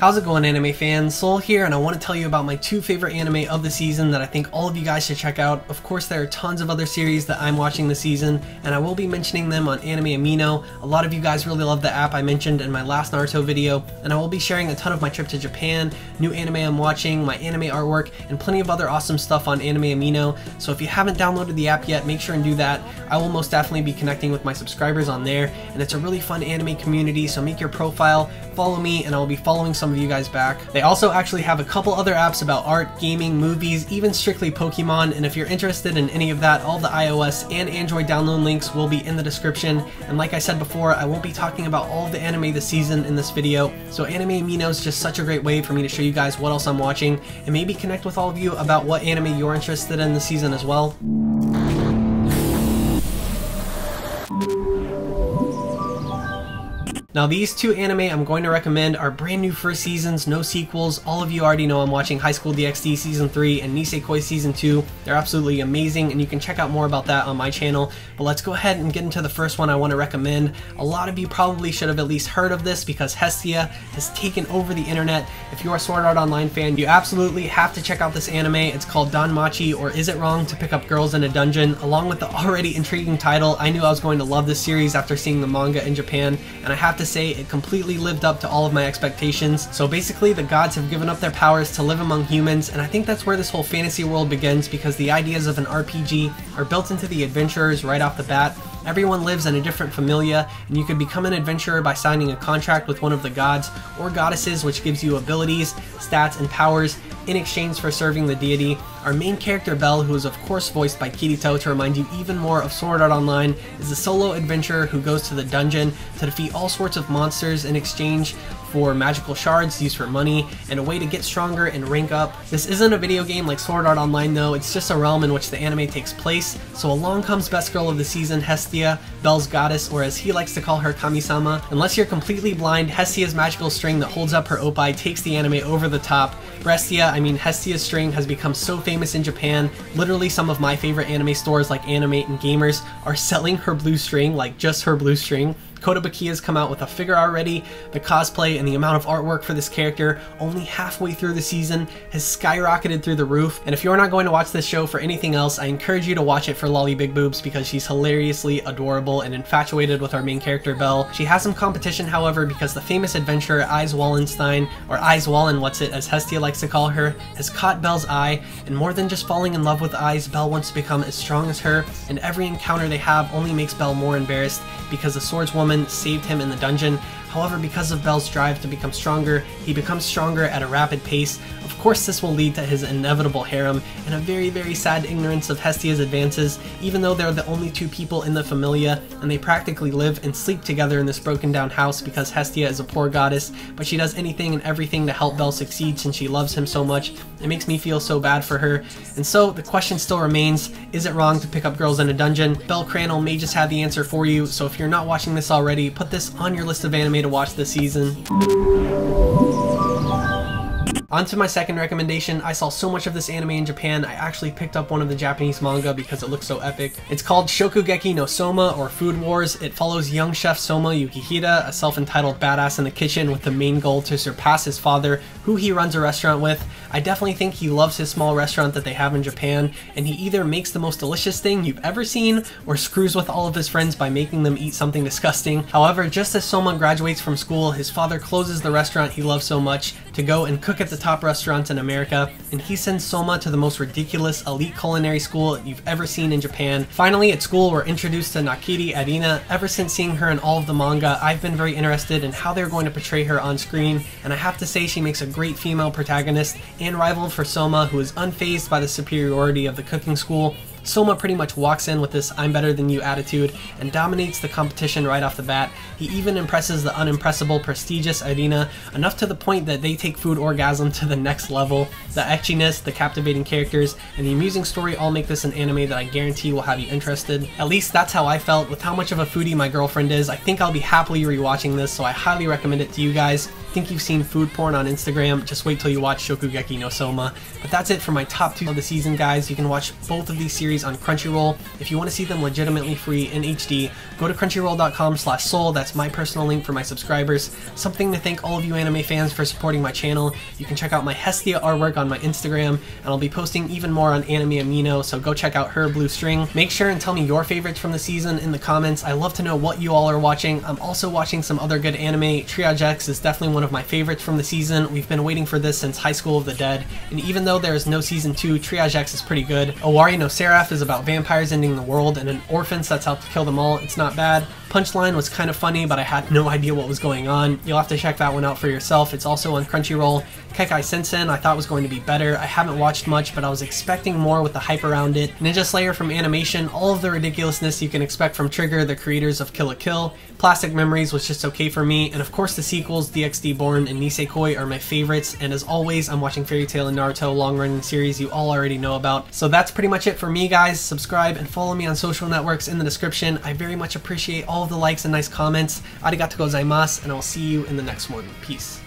How's it going, anime fans? Soul here, and I want to tell you about my two favorite anime of the season that I think all of you guys should check out. Of course, there are tons of other series that I'm watching this season, and I will be mentioning them on Anime Amino. A lot of you guys really love the app I mentioned in my last Naruto video, and I will be sharing a ton of my trip to Japan, new anime I'm watching, my anime artwork, and plenty of other awesome stuff on Anime Amino. So if you haven't downloaded the app yet, make sure and do that. I will most definitely be connecting with my subscribers on there, and it's a really fun anime community, so make your profile, follow me, and I will be following some of you guys back. They also actually have a couple other apps about art, gaming, movies, even strictly Pokemon, and if you're interested in any of that, all the iOS and Android download links will be in the description. And like I said before, I won't be talking about all of the anime this season in this video, so Anime Amino is just such a great way for me to show you guys what else I'm watching, and maybe connect with all of you about what anime you're interested in this season as well. Now these two anime I'm going to recommend are brand new first seasons, no sequels. All of you already know I'm watching High School DxD Season 3 and Nisekoi Season 2. They're absolutely amazing, and you can check out more about that on my channel. But let's go ahead and get into the first one I want to recommend. A lot of you probably should have at least heard of this because Hestia has taken over the internet. If you're a SwordArtOnline fan, you absolutely have to check out this anime. It's called DanMachi, or Is It Wrong to Pick Up Girls in a Dungeon? Along with the already intriguing title, I knew I was going to love this series after seeing the manga in Japan, and I have to say it completely lived up to all of my expectations. So basically the gods have given up their powers to live among humans, and I think that's where this whole fantasy world begins, because the ideas of an RPG are built into the adventurers right off the bat. Everyone lives in a different familia, and you could become an adventurer by signing a contract with one of the gods or goddesses, which gives you abilities, stats, and powers in exchange for serving the deity. Our main character, Belle, who is of course voiced by Kirito to remind you even more of Sword Art Online, is a solo adventurer who goes to the dungeon to defeat all sorts of monsters in exchange for magical shards used for money and a way to get stronger and rank up. This isn't a video game like Sword Art Online though, it's just a realm in which the anime takes place. So along comes best girl of the season, Hestia, Belle's goddess, or as he likes to call her, Kami-sama. Unless you're completely blind, Hestia's magical string that holds up her oppai takes the anime over the top. Hestia's string has become so famous in Japan, literally some of my favorite anime stores like Animate and Gamers are selling her blue string, like just her blue string. Kotobuki has come out with a figure already. The cosplay and the amount of artwork for this character only halfway through the season has skyrocketed through the roof. And if you're not going to watch this show for anything else, I encourage you to watch it for Lolly Big Boobs, because she's hilariously adorable and infatuated with our main character Belle. She has some competition, however, because the famous adventurer Eyes Wallenstein, or Eyes Wallenwhatsit as Hestia likes to call her, has caught Belle's eye, and more than just falling in love with Eyes, Belle wants to become as strong as her, and every encounter they have only makes Belle more embarrassed because the swordswoman saved him in the dungeon. However, because of Belle's drive to become stronger, he becomes stronger at a rapid pace. Of course, this will lead to his inevitable harem and a very, very sad ignorance of Hestia's advances, even though they're the only two people in the familia, and they practically live and sleep together in this broken down house because Hestia is a poor goddess, but she does anything and everything to help Belle succeed since she loves him so much. It makes me feel so bad for her. And so the question still remains, is it wrong to pick up girls in a dungeon? Belle Crannel may just have the answer for you, so if you're not watching this already, put this on your list of anime to watch this season. On to my second recommendation. I saw so much of this anime in Japan, I actually picked up one of the Japanese manga because it looks so epic. It's called Shokugeki No Souma, or Food Wars. It follows young chef Soma Yukihira, a self-entitled badass in the kitchen with the main goal to surpass his father, who he runs a restaurant with. I definitely think he loves his small restaurant that they have in Japan, and he either makes the most delicious thing you've ever seen, or screws with all of his friends by making them eat something disgusting. However, just as Soma graduates from school, his father closes the restaurant he loves so much to go and cook at the top restaurants in America, and he sends Soma to the most ridiculous elite culinary school you've ever seen in Japan. Finally, at school, we're introduced to Nakiri Arina. Ever since seeing her in all of the manga, I've been very interested in how they're going to portray her on screen, and I have to say she makes a great female protagonist and rival for Soma, who is unfazed by the superiority of the cooking school. Soma pretty much walks in with this I'm better than you attitude and dominates the competition right off the bat. He even impresses the unimpressible prestigious Arina, enough to the point that they take Food Orgasm to the next level. The etchiness, the captivating characters, and the amusing story all make this an anime that I guarantee will have you interested. At least that's how I felt. With how much of a foodie my girlfriend is, I think I'll be happily rewatching this, so I highly recommend it to you guys. think you've seen food porn on Instagram, just wait till you watch Shokugeki No Souma. But that's it for my top 2 of the season, guys. You can watch both of these series on Crunchyroll. If you want to see them legitimately free in HD, go to crunchyroll.com/soul. That's my personal link for my subscribers. Something to thank all of you anime fans for supporting my channel. You can check out my Hestia artwork on my Instagram, and I'll be posting even more on Anime Amino, so go check out her Blue String. Make sure and tell me your favorites from the season in the comments. I love to know what you all are watching. I'm also watching some other good anime. Triage X is definitely one of my favorites from the season. We've been waiting for this since High School of the Dead, and even though there is no season 2, Triage X is pretty good. Owari no Seraph is about vampires ending the world and an orphan sets out to kill them all. It's not bad. Punchline was kind of funny, but I had no idea what was going on. You'll have to check that one out for yourself. It's also on Crunchyroll. Kekkai Sensen I thought was going to be better. I haven't watched much, but I was expecting more with the hype around it. Ninja Slayer from Animation, all of the ridiculousness you can expect from Trigger, the creators of Kill la Kill. Plastic Memories was just okay for me, and of course the sequels, DxD Born and Nisekoi, are my favorites, and as always, I'm watching Fairy Tail and Naruto, long-running series you all already know about. So that's pretty much it for me, guys. Subscribe and follow me on social networks in the description. I very much appreciate all of the likes and nice comments. Arigatou gozaimasu, and I'll see you in the next one. Peace.